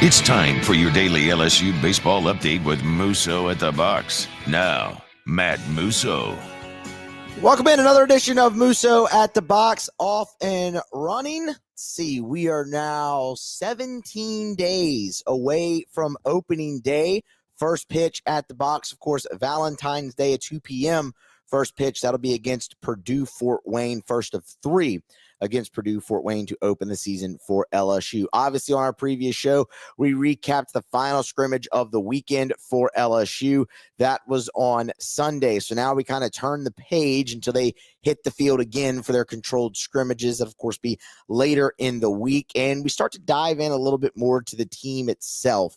It's time for your daily LSU baseball update with Musso at the box. Now, Matt Musso. Welcome in another edition of Musso at the box, off and running. Let's see, we are now 17 days away from opening day. First pitch at the box, of course, Valentine's Day at 2 p.m. First pitch, that'll be against Purdue Fort Wayne, first of three against Purdue Fort Wayne to open the season for LSU. Obviously, on our previous show, we recapped the final scrimmage of the weekend for LSU. That was on Sunday. So now we kind of turn the page until they hit the field again for their controlled scrimmages. That, of course, be later in the week. And we start to dive in a little bit more to the team itself.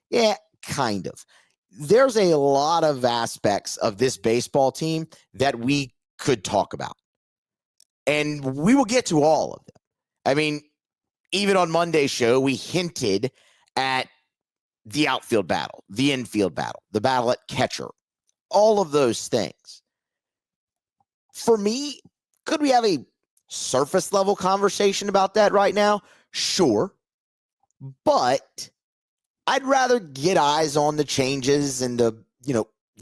Yeah, kind of. There's a lot of aspects of this baseball team that we could talk about. And we will get to all of them. I mean, even on Monday's show, we hinted at the outfield battle, the infield battle, the battle at catcher, all of those things. For me, could we have a surface level conversation about that right now? Sure. But I'd rather get eyes on the changes and the,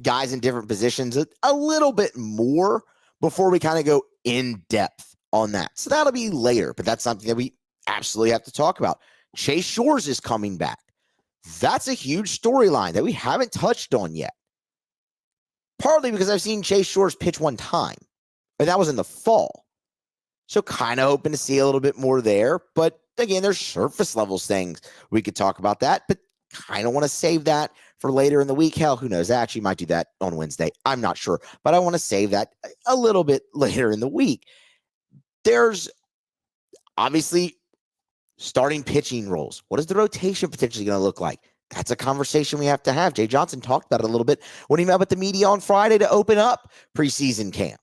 guys in different positions a little bit more before we kind of go in depth on that. So that'll be later, but that's something that we absolutely have to talk about. Chase Shores is coming back. That's a huge storyline that we haven't touched on yet. Partly because I've seen Chase Shores pitch one time, and that was in the fall. So kind of hoping to see a little bit more there. But again, there's surface level things we could talk about that, but kind of want to save that for later in the week. Hell, who knows? I actually might do that on Wednesday. I'm not sure, but I want to save that a little bit later in the week. There's obviously starting pitching roles. What is the rotation potentially going to look like? That's a conversation we have to have. Jay Johnson talked about it a little bit when he met with the media on Friday to open up preseason camp.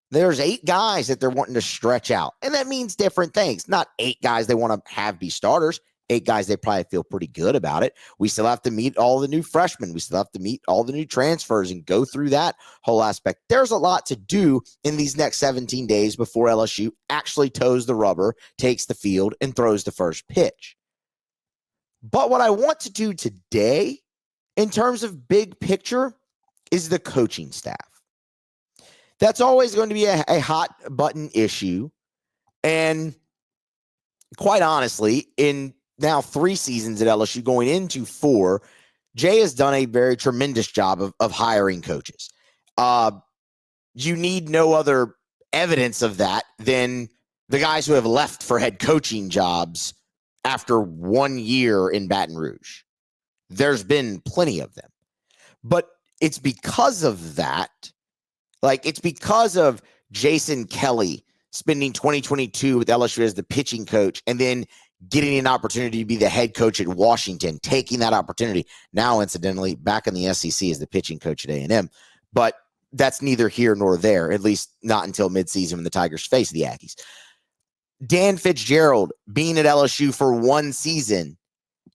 There's 8 guys that they're wanting to stretch out, and that means different things. Not 8 guys they want to have be starters. 8 guys they probably feel pretty good about it. We still have to meet all the new freshmen. We still have to meet all the new transfers and go through that whole aspect. There's a lot to do in these next 17 days before LSU actually toes the rubber, takes the field, and throws the first pitch. But what I want to do today, in terms of big picture, is the coaching staff. That's always going to be a hot button issue. And quite honestly, in now 3 seasons at LSU, going into 4, Jay has done a very tremendous job of hiring coaches. You need no other evidence of that than the guys who have left for head coaching jobs after 1 year in Baton Rouge. There's been plenty of them. But it's because of that. It's because of Jason Kelly spending 2022 with LSU as the pitching coach and then getting an opportunity to be the head coach at Washington, taking that opportunity. Now, incidentally, back in the SEC as the pitching coach at A&M. But that's neither here nor there, at least not until midseason when the Tigers face the Aggies. Dan Fitzgerald being at LSU for 1 season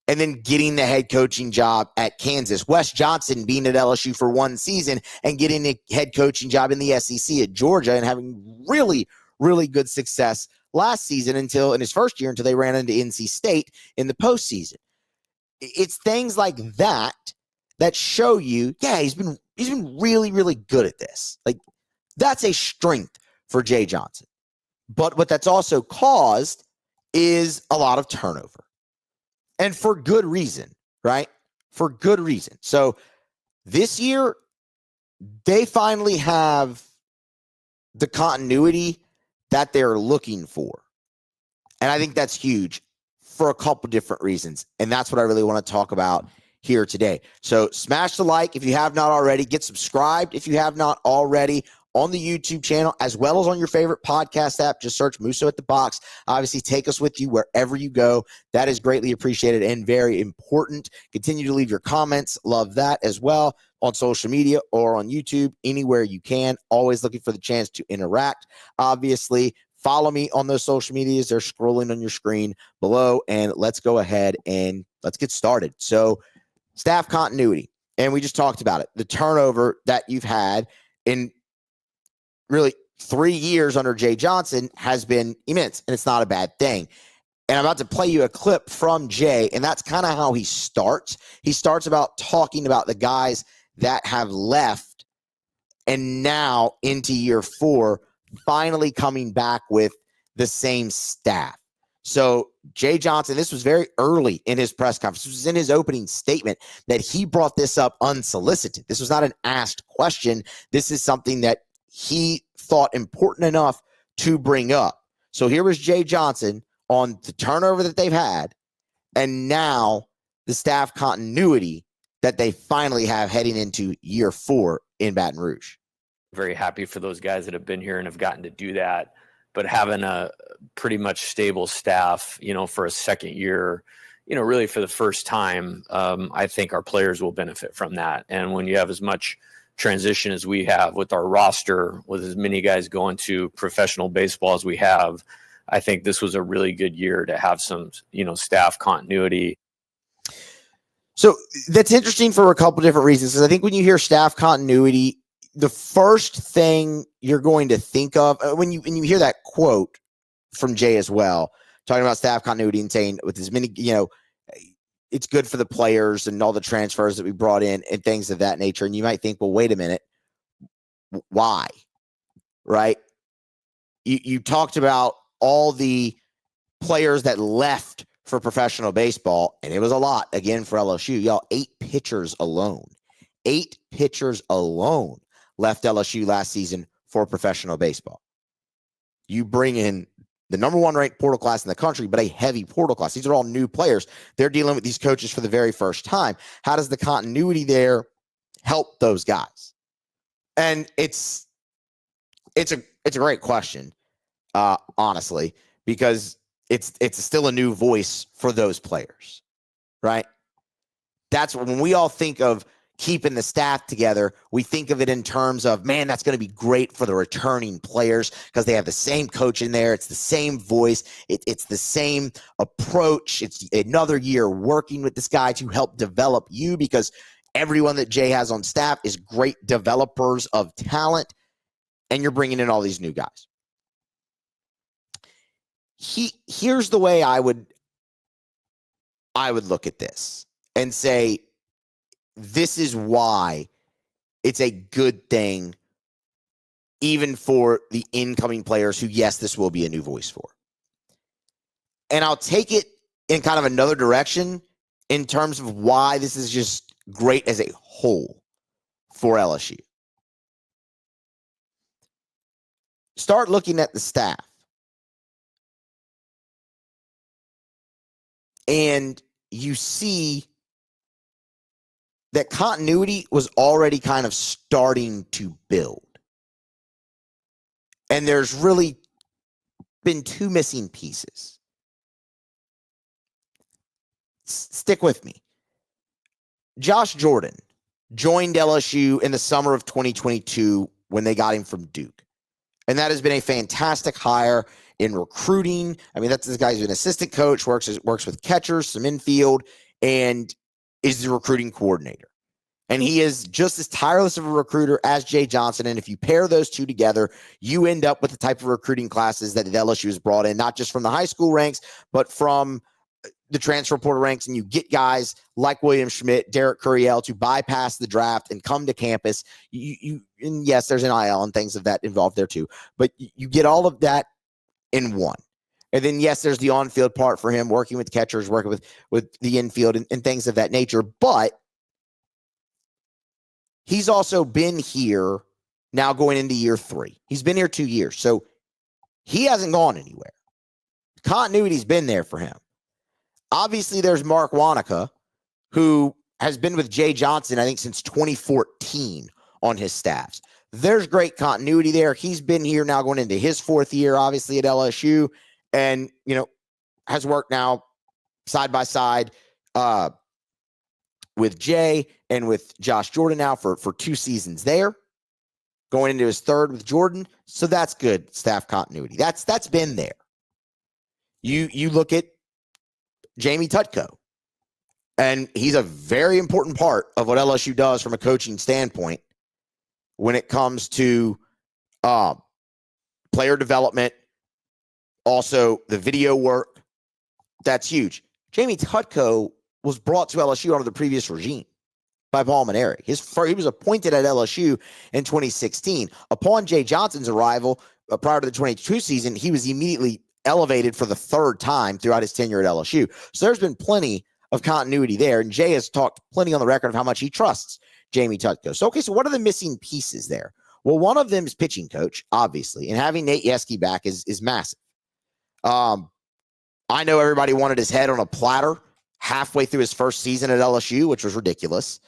and then getting the head coaching job at Kansas. Wes Johnson being at LSU for 1 season and getting a head coaching job in the SEC at Georgia and having really, really good success last season until in his first year until they ran into NC State in the postseason. It's things like that that show you, yeah, he's been really, really good at this. That's a strength for Jay Johnson. But what that's also caused is a lot of turnover. And for good reason, right? For good reason. So this year, they finally have the continuity that they're looking for. And I think that's huge for a couple different reasons. And that's what I really want to talk about here today. So smash the like if you have not already. Get subscribed if you have not already on the YouTube channel, as well as on your favorite podcast app. Just search Musso at the Box. Obviously, take us with you wherever you go. That is greatly appreciated and very important. Continue to leave your comments. Love that as well on social media or on YouTube, anywhere you can. Always looking for the chance to interact. Obviously, follow me on those social medias. They're scrolling on your screen below. And let's go ahead and let's get started. So, staff continuity. And we just talked about it. The turnover that you've had in really 3 years under Jay Johnson has been immense, and it's not a bad thing. And I'm about to play you a clip from Jay, and that's kind of how he starts. He starts about talking about the guys that have left and now into year 4, finally coming back with the same staff. So Jay Johnson, this was very early in his press conference. This was in his opening statement that he brought this up unsolicited. This was not an asked question. This is something that he thought important enough to bring up. So here was Jay Johnson on the turnover that they've had, and now the staff continuity that they finally have heading into year 4 in Baton Rouge. Very happy for those guys that have been here and have gotten to do that. But having a pretty much stable staff, for a second year, really for the first time, I think our players will benefit from that. And when you have as much transition as we have with our roster, with as many guys going to professional baseball as we have, I think this was a really good year to have some, staff continuity. So that's interesting for a couple different reasons. Because I think when you hear staff continuity, the first thing you're going to think of when you hear that quote from Jay as well, talking about staff continuity and saying with as many, it's good for the players and all the transfers that we brought in and things of that nature. And you might think, well, wait a minute, why? Right? You talked about all the players that left for professional baseball, and it was a lot again for LSU. Y'all, 8 pitchers alone. 8 pitchers alone left LSU last season for professional baseball. You bring in the number 1 ranked portal class in the country, but a heavy portal class. These are all new players. They're dealing with these coaches for the very first time. How does the continuity there help those guys? And it's a great question, honestly, because it's still a new voice for those players, right? That's when we all think of keeping the staff together, we think of it in terms of, man, that's going to be great for the returning players because they have the same coach in there. It's the same voice. It's the same approach. It's another year working with this guy to help develop you, because everyone that Jay has on staff is great developers of talent, and you're bringing in all these new guys. Here's the way I would look at this and say, this is why it's a good thing, even for the incoming players who, yes, this will be a new voice for. And I'll take it in kind of another direction in terms of why this is just great as a whole for LSU. Start looking at the staff. And you see that continuity was already kind of starting to build. And there's really been 2 missing pieces. Stick with me. Josh Jordan joined LSU in the summer of 2022 when they got him from Duke. And that has been a fantastic hire in recruiting. I mean, that's this guy's an assistant coach, works with catchers, some infield, and is the recruiting coordinator. And he is just as tireless of a recruiter as Jay Johnson. And if you pair those two together, you end up with the type of recruiting classes that LSU has brought in, not just from the high school ranks, but from the transfer portal ranks. And you get guys like William Schmidt, Derek Curiel to bypass the draft and come to campus. And yes, there's NIL and things of that involved there too. But you get all of that in one. And then, yes, there's the on-field part for him, working with catchers, working with the infield and things of that nature. But he's also been here now going into year 3. He's been here 2 years. So he hasn't gone anywhere. Continuity's been there for him. Obviously, there's Mark Wanaka, who has been with Jay Johnson, I think, since 2014 on his staffs. There's great continuity there. He's been here now going into his 4th year, obviously, at LSU, and, has worked now side by side with Jay and with Josh Jordan now for 2 seasons there, going into his 3rd with Jordan. So that's good staff continuity. That's been there. You look at Jamie Tutko, and he's a very important part of what LSU does from a coaching standpoint when it comes to player development, also the video work, That's huge. Jamie Tutko was brought to LSU under the previous regime by Paul Maneri. He was appointed at LSU in 2016. Upon Jay Johnson's arrival prior to the 22 season, he was immediately elevated for the third time throughout his tenure at LSU. So there's been plenty of continuity there, and Jay has talked plenty on the record of how much he trusts Jamie Tutko. So what are the missing pieces there? Well, one of them is pitching coach, obviously, and having Nate Yeskie back is massive. I know everybody wanted his head on a platter halfway through his first season at LSU, which was ridiculous.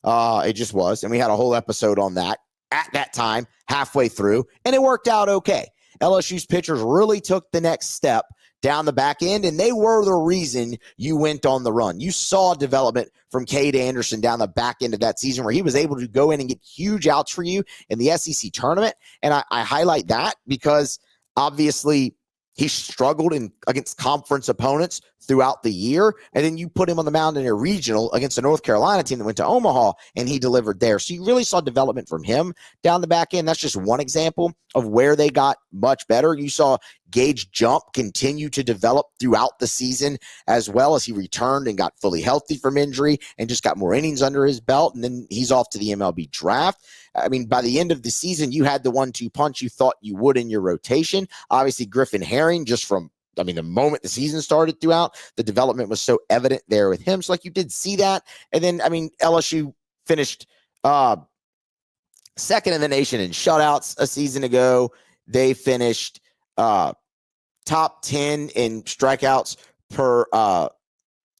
It just was. And we had a whole episode on that at that time, halfway through, and it worked out okay. LSU's pitchers really took the next step down the back end, and they were the reason you went on the run. You saw development from Cade Anderson down the back end of that season where he was able to go in and get huge outs for you in the SEC tournament. And I highlight that because obviously he struggled against conference opponents throughout the year, and then you put him on the mound in a regional against a North Carolina team that went to Omaha, and he delivered there. So you really saw development from him down the back end. That's just one example of where they got much better. You saw Gage Jump continue to develop throughout the season as well as he returned and got fully healthy from injury and just got more innings under his belt, and then he's off to the MLB draft. I mean, by the end of the season, you had the 1-2 punch you thought you would in your rotation. Obviously, Griffin Herring, just from the moment the season started throughout, the development was so evident there with him. So, you did see that. And then, LSU finished second in the nation in shutouts a season ago. They finished top 10 in strikeouts per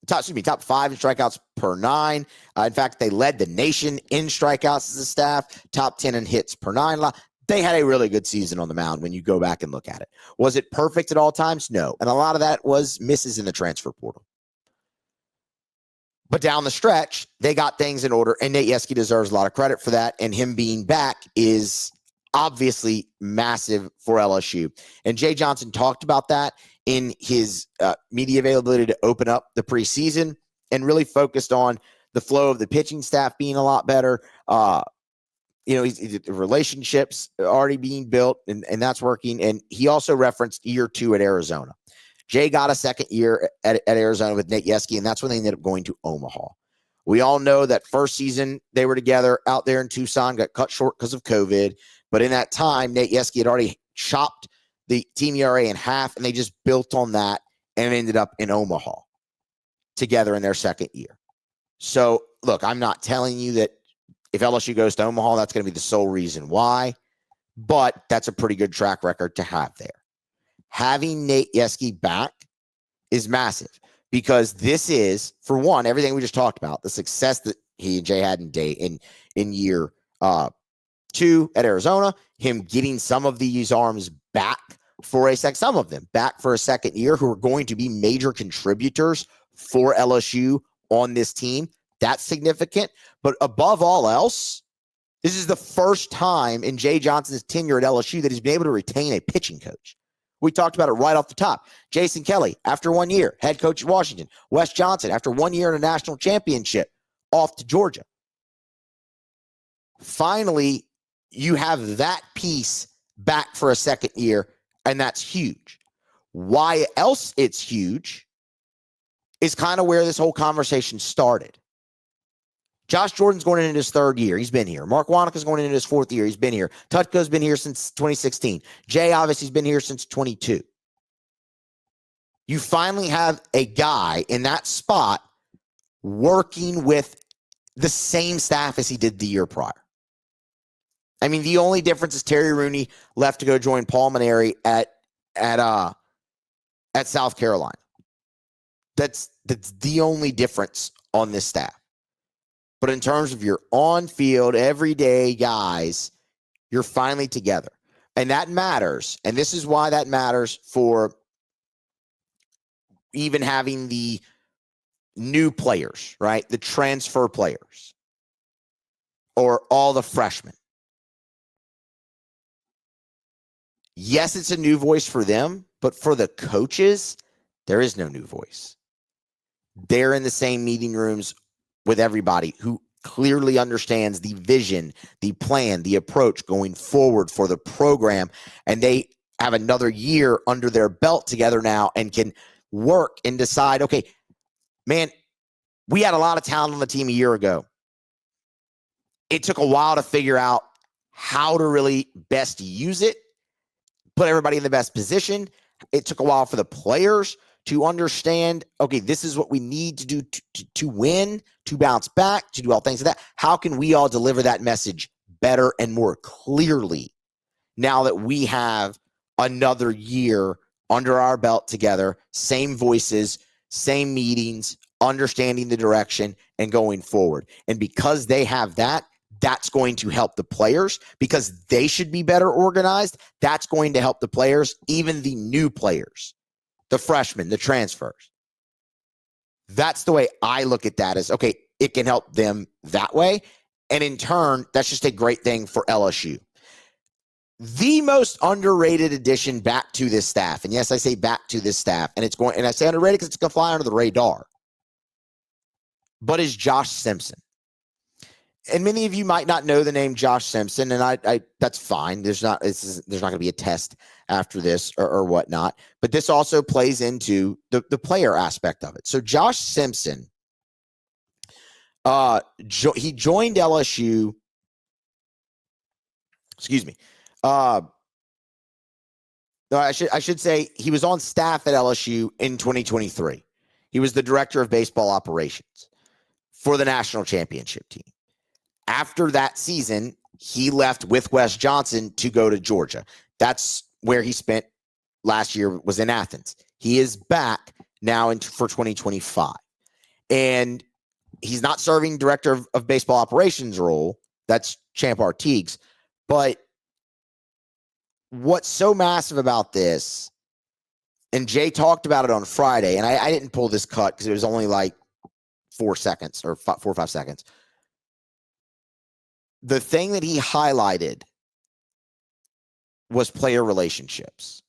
top 5 in strikeouts per 9. In fact, they led the nation in strikeouts as a staff, top 10 in hits per 9. They had a really good season on the mound when you go back and look at it. Was it perfect at all times? No. And a lot of that was misses in the transfer portal. But down the stretch, they got things in order, and Nate Yeskie deserves a lot of credit for that, and him being back is obviously massive for LSU. And Jay Johnson talked about that in his media availability to open up the preseason and really focused on the flow of the pitching staff being a lot better. The relationships already being built, and that's working. And he also referenced year 2 at Arizona. Jay got a second year at Arizona with Nate Yeskie, and that's when they ended up going to Omaha. We all know that first season they were together out there in Tucson, got cut short because of COVID. But in that time, Nate Yeskie had already chopped the team ERA in half, and they just built on that and ended up in Omaha together in their second year. So, look, I'm not telling you that if LSU goes to Omaha, that's going to be the sole reason why, but that's a pretty good track record to have there. Having Nate Yeskie back is massive because this is, for one, everything we just talked about, the success that he and Jay had in year 2 at Arizona, him getting some of these arms back for some of them back for a second year who are going to be major contributors for LSU on this team. That's significant. But above all else, this is the first time in Jay Johnson's tenure at LSU that he's been able to retain a pitching coach. We talked about it right off the top. Jason Kelly, after 1 year, head coach at Washington. Wes Johnson, after 1 year in a national championship, off to Georgia. Finally, you have that piece back for a second year, and that's huge. Why else it's huge is kind of where this whole conversation started. Josh Jordan's going into his 3rd year. He's been here. Mark Wanaka's going into his 4th year. He's been here. Tutko's been here since 2016. Jay obviously has been here since 22. You finally have a guy in that spot working with the same staff as he did the year prior. The only difference is Terry Rooney left to go join Paul Maneri at South Carolina. That's the only difference on this staff. But in terms of your on-field, everyday guys, you're finally together. And that matters. And this is why that matters for even having the new players, right? The transfer players. Or all the freshmen. Yes, it's a new voice for them. But for the coaches, there is no new voice. They're in the same meeting rooms with everybody who clearly understands the vision, the plan, the approach going forward for the program. And they have another year under their belt together now and can work and decide, okay, man, we had a lot of talent on the team a year ago. It took a while to figure out how to really best use it, put everybody in the best position. It took a while for the players to understand, okay, this is what we need to do to win, to bounce back, to do all things like that. How can we all deliver that message better and more clearly now that we have another year under our belt together, same voices, same meetings, understanding the direction and going forward? And because they have that, that's going to help the players because they should be better organized. That's going to help the players, even the new players, the freshmen, the transfers. That's the way I look at that is, okay, it can help them that way. And in turn, that's just a great thing for LSU. The most underrated addition back to this staff, and yes, I say back to this staff, and I say underrated because it's going to fly under the radar, but is Josh Simpson. And many of you might not know the name Josh Simpson, and I that's fine. There's not going to be a test after this or whatnot. But this also plays into the player aspect of it. So Josh Simpson, he joined LSU. Excuse me. No, I should say he was on staff at LSU in 2023. He was the director of baseball operations for the national championship team. After that season, he left with Wes Johnson to go to Georgia. That's where he spent last year, was in Athens. He is back now for 2025. And he's not serving director of baseball operations role. That's Champ Artigues. But what's so massive about this, and Jay talked about it on Friday, and I didn't pull this cut because it was only like 4 seconds or 4 or 5 seconds. The thing that he highlighted was player relationships.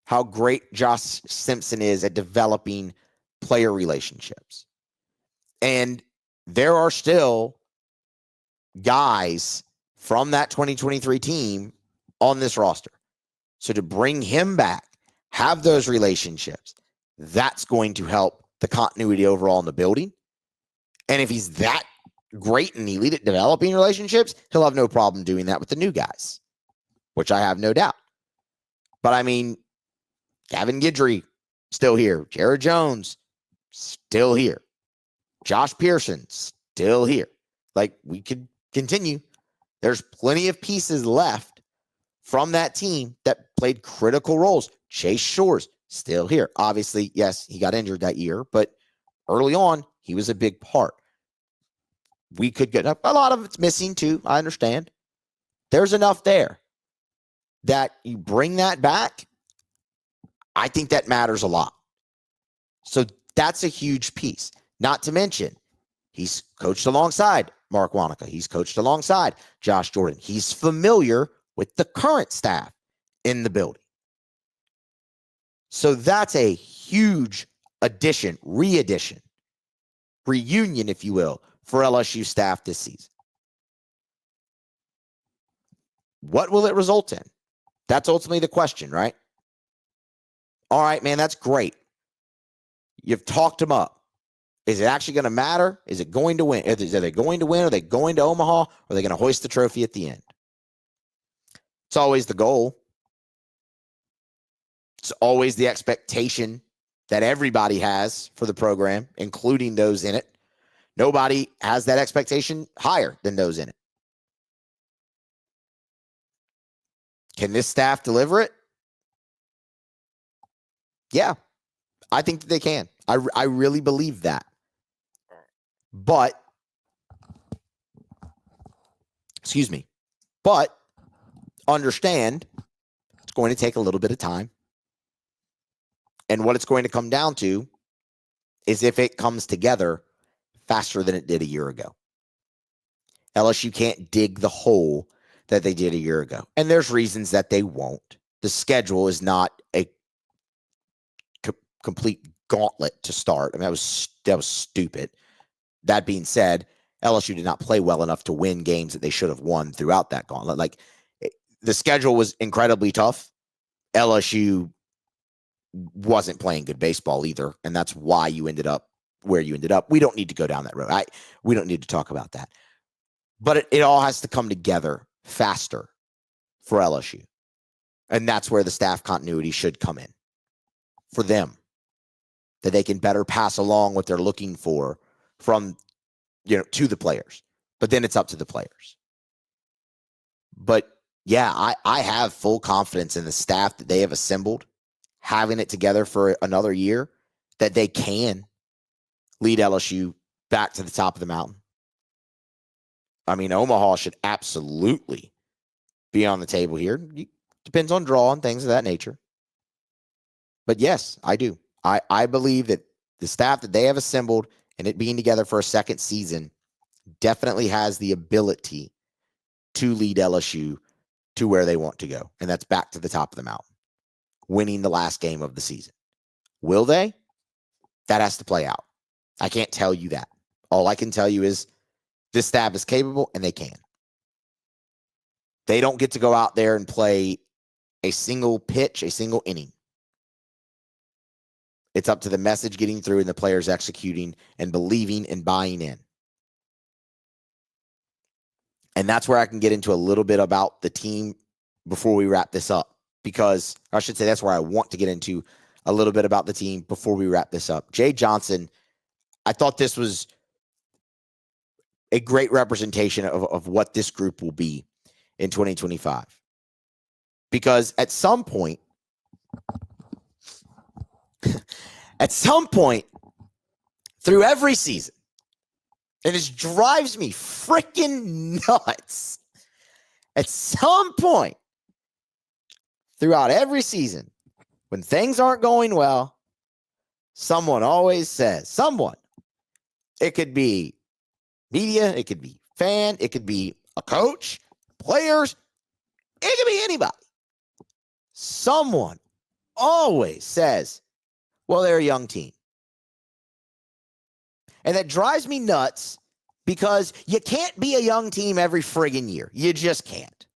How great Josh Simpson is at developing player relationships. And there are still guys from that 2023 team on this roster. So to bring him back, have those relationships, that's going to help the continuity overall in the building. And if he's that great and elite at developing relationships, he'll have no problem doing that with the new guys, which I have no doubt. But I mean, Gavin Guidry, still here. Jared Jones, still here. Josh Pearson, still here. Like, we could continue. There's plenty of pieces left from that team that played critical roles. Chase Shores, still here. Obviously, yes, he got injured that year, but early on, he was a big part. We could get up. A lot of it's missing too. I understand. There's enough there that you bring that back. I think that matters a lot. So that's a huge piece. Not to mention, he's coached alongside Mark Wanaka. He's coached alongside Josh Jordan. He's familiar with the current staff in the building. So that's a huge addition, reunion, if you will, for LSU staff this season. What will it result in? That's ultimately the question, right? All right, man, that's great. You've talked them up. Is it actually going to matter? Is it going to win? Are they going to win? Are they going to Omaha? Or are they going to hoist the trophy at the end? It's always the goal. It's always the expectation that everybody has for the program, including those in it. Nobody has that expectation higher than those in it. Can this staff deliver it? Yeah, I think that they can. I really believe that. But, understand it's going to take a little bit of time. And what it's going to come down to is if it comes together faster than it did a year ago. LSU can't dig the hole that they did a year ago. And there's reasons that they won't. The schedule is not a complete gauntlet to start. I mean, that was stupid. That being said, LSU did not play well enough to win games that they should have won throughout that gauntlet. Like, the schedule was incredibly tough. LSU wasn't playing good baseball either. And that's why you ended up where you ended up. We don't need to go down that road. We don't need to talk about that. But it all has to come together faster for LSU. And that's where the staff continuity should come in for them, that they can better pass along what they're looking for from, to the players. But then it's up to the players. But yeah, I have full confidence in the staff that they have assembled, having it together for another year, that they can lead LSU back to the top of the mountain. I mean, Omaha should absolutely be on the table here. Depends on draw and things of that nature. But yes, I do. I believe that the staff that they have assembled and it being together for a second season definitely has the ability to lead LSU to where they want to go. And that's back to the top of the mountain, winning the last game of the season. Will they? That has to play out. I can't tell you that. All I can tell you is this staff is capable and they can. They don't get to go out there and play a single pitch, a single inning. It's up to the message getting through and the players executing and believing and buying in. And that's where I can get into a little bit about the team before we wrap this up. Because I should say that's where I want to get into a little bit about the team before we wrap this up. Jay Johnson, I thought this was a great representation of what this group will be in 2025. Because at some point, through every season, and it drives me freaking nuts. At some point, throughout every season, when things aren't going well, someone always says, it could be media, it could be fan, it could be a coach, players, it could be anybody. Someone always says, well, they're a young team. And that drives me nuts because you can't be a young team every friggin' year. You just can't.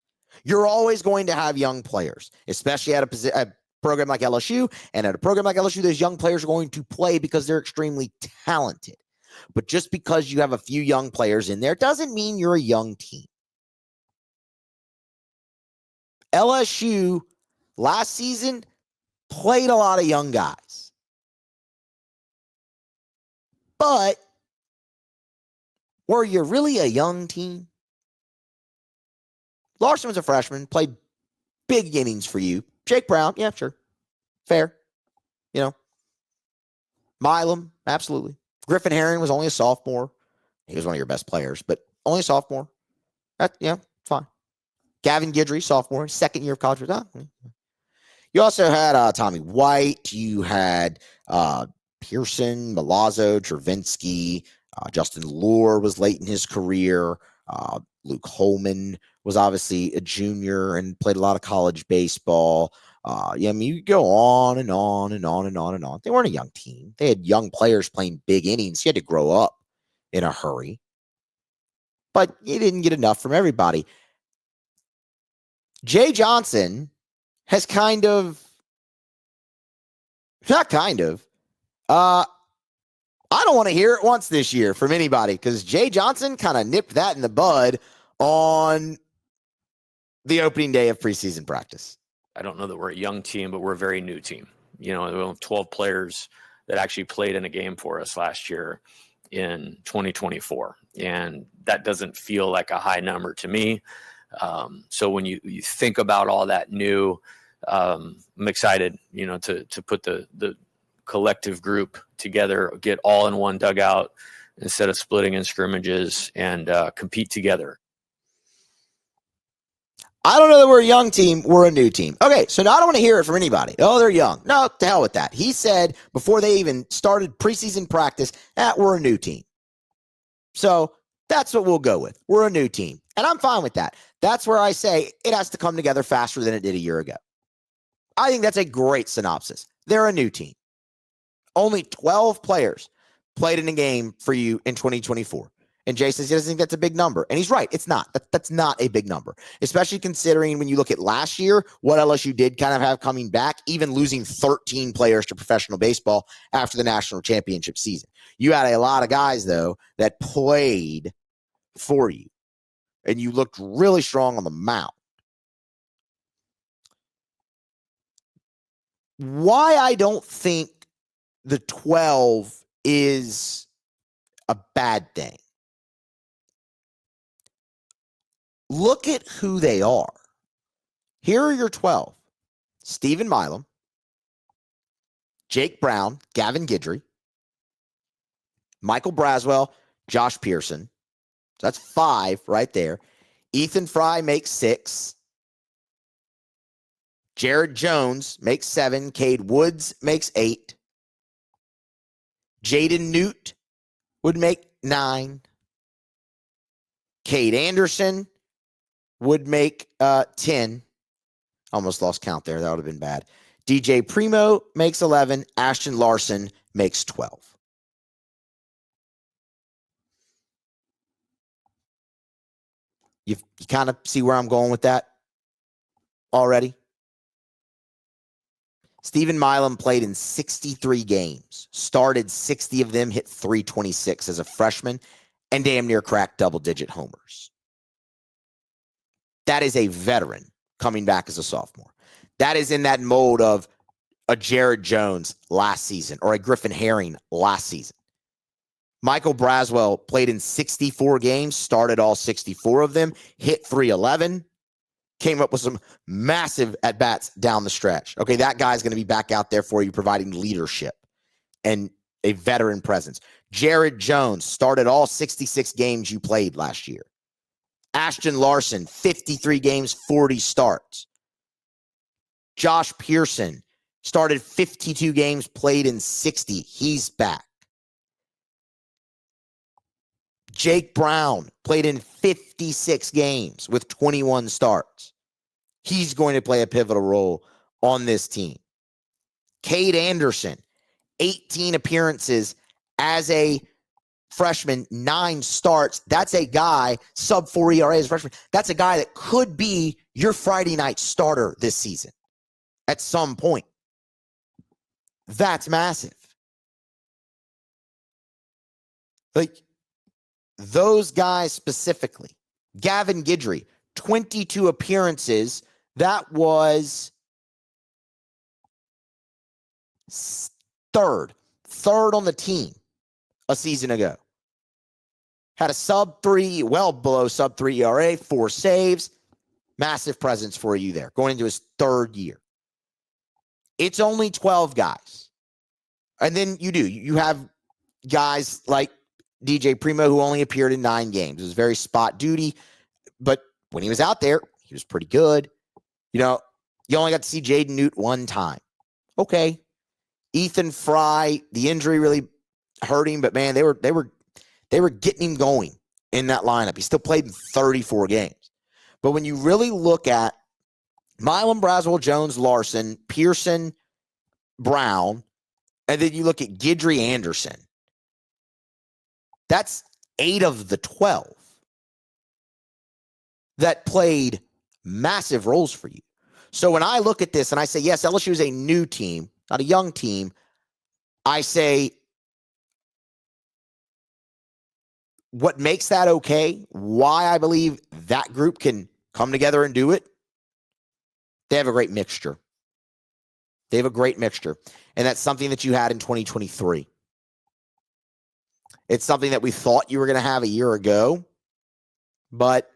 You're always going to have young players, especially at a program like LSU. And at a program like LSU, those young players are going to play because they're extremely talented. But just because you have a few young players in there doesn't mean you're a young team. LSU last season played a lot of young guys. But were you really a young team? Larson was a freshman, played big innings for you. Jake Brown, yeah, sure. Fair. Milam, absolutely. Griffin Herring was only a sophomore. He was one of your best players, but only a sophomore. Fine. Gavin Guidry, sophomore, second year of college. You also had Tommy White. You had Pearson, Milazzo, Travinsky. Justin Lohr was late in his career. Luke Holman was obviously a junior and played a lot of college baseball. You go on and on and on and on and on. They weren't a young team. They had young players playing big innings. You had to grow up in a hurry. But you didn't get enough from everybody. Jay Johnson has I don't want to hear it once this year from anybody because Jay Johnson kind of nipped that in the bud on the opening day of preseason practice. I don't know that we're a young team, but we're a very new team. We have 12 players that actually played in a game for us last year in 2024. And that doesn't feel like a high number to me. So when you think about all that new, I'm excited, to put the collective group together, get all in one dugout instead of splitting in scrimmages and compete together. I don't know that we're a young team. We're a new team. Okay, so now I don't want to hear it from anybody. Oh, they're young. No, to hell with that. He said before they even started preseason practice, we're a new team. So that's what we'll go with. We're a new team. And I'm fine with that. That's where I say it has to come together faster than it did a year ago. I think that's a great synopsis. They're a new team. Only 12 players played in a game for you in 2024. And Jay says he doesn't think that's a big number. And he's right. It's not. That's not a big number, especially considering when you look at last year, what LSU did kind of have coming back, even losing 13 players to professional baseball after the national championship season. You had a lot of guys, though, that played for you, and you looked really strong on the mound. Why I don't think the 12 is a bad thing. Look at who they are. Here are your 12. Stephen Milam, Jake Brown, Gavin Guidry, Michael Braswell, Josh Pearson. So that's 5 right there. Ethan Fry makes 6. Jared Jones makes 7. Cade Woods makes 8. Jaden Newt would make 9. Cade Anderson would make 10. Almost lost count there. That would have been bad. DJ Primo makes 11. Ashton Larson makes 12. You kind of see where I'm going with that already? Stephen Milam played in 63 games, started 60 of them, hit 326 as a freshman, and damn near cracked double-digit homers. That is a veteran coming back as a sophomore. That is in that mode of a Jared Jones last season or a Griffin Herring last season. Michael Braswell played in 64 games, started all 64 of them, hit 311, came up with some massive at-bats down the stretch. Okay, that guy's going to be back out there for you providing leadership and a veteran presence. Jared Jones started all 66 games you played last year. Ashton Larson, 53 games, 40 starts. Josh Pearson started 52 games, played in 60. He's back. Jake Brown played in 56 games with 21 starts. He's going to play a pivotal role on this team. Cade Anderson, 18 appearances as a freshman, 9 starts. That's a guy, sub 4 ERA as a freshman. That's a guy that could be your Friday night starter this season at some point. That's massive. Like, those guys specifically. Gavin Guidry, 22 appearances. That was third on the team a season ago. Had a sub 3, well below sub 3 ERA, 4 saves. Massive presence for you there, going into his 3rd year. It's only 12 guys. And then you have guys like DJ Primo, who only appeared in 9 games. It was very spot duty, but when he was out there, he was pretty good. You only got to see Jaden Newt 1 time. Okay. Ethan Fry, the injury really hurt him, but man, they were getting him going in that lineup. He still played in 34 games. But when you really look at Milam, Braswell, Jones, Larson, Pearson, Brown, and then you look at Guidry, Anderson, that's 8 of the 12 that played massive roles for you. So when I look at this and I say, yes, LSU is a new team, not a young team, I say, what makes that okay, why I believe that group can come together and do it, they have a great mixture. They have a great mixture. And that's something that you had in 2023. It's something that we thought you were going to have a year ago, but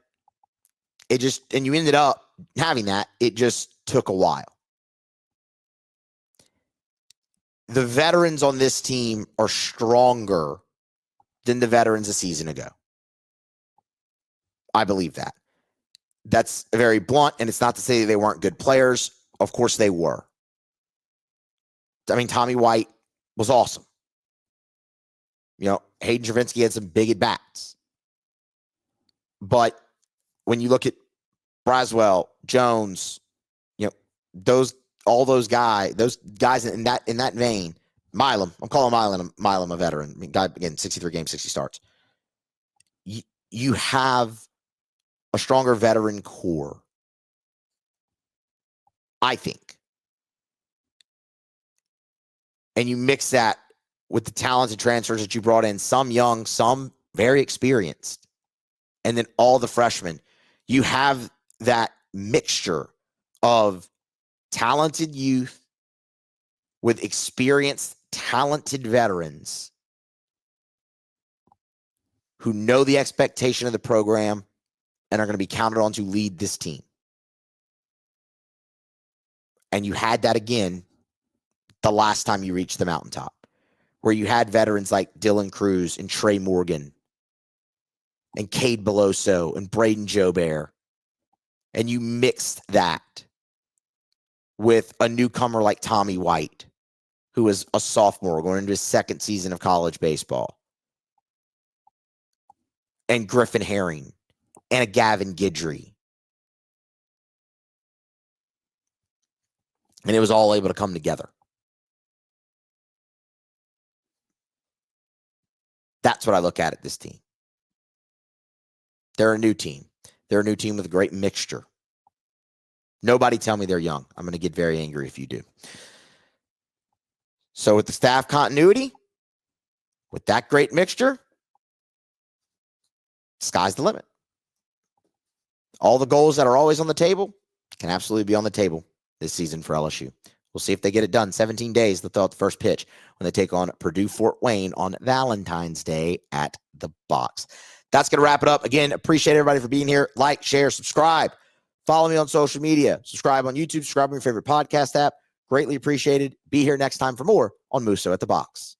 and you ended up having that. It just took a while. The veterans on this team are stronger than the veterans a season ago. I believe that. That's very blunt, and it's not to say they weren't good players. Of course they were. I mean, Tommy White was awesome. Hayden Travinski had some big at-bats. But when you look at Braswell, Jones, all those guys in that vein, Milam, I'm calling Milam a veteran. I mean, guy, again, 63 games, 60 starts. you have a stronger veteran core, I think. And you mix that with the talented transfers that you brought in, some young, some very experienced, and then all the freshmen. You have that mixture of talented youth with experienced, talented veterans who know the expectation of the program and are going to be counted on to lead this team. And you had that again the last time you reached the mountaintop, where you had veterans like Dylan Cruz and Trey Morgan and Cade Beloso and Braden Jobert. And you mixed that with a newcomer like Tommy White, who is a sophomore going into his second season of college baseball, and Griffin Herring and a Gavin Guidry. And it was all able to come together. That's what I look at this team. They're a new team. They're a new team with a great mixture. Nobody tell me they're young. I'm going to get very angry if you do. So with the staff continuity, with that great mixture, sky's the limit. All the goals that are always on the table can absolutely be on the table this season for LSU. We'll see if they get it done. 17 days, they'll throw out the first pitch when they take on Purdue Fort Wayne on Valentine's Day at the Box. That's going to wrap it up. Again, appreciate everybody for being here. Like, share, subscribe. Follow me on social media. Subscribe on YouTube. Subscribe on your favorite podcast app. Greatly appreciated. Be here next time for more on Musso at the Box.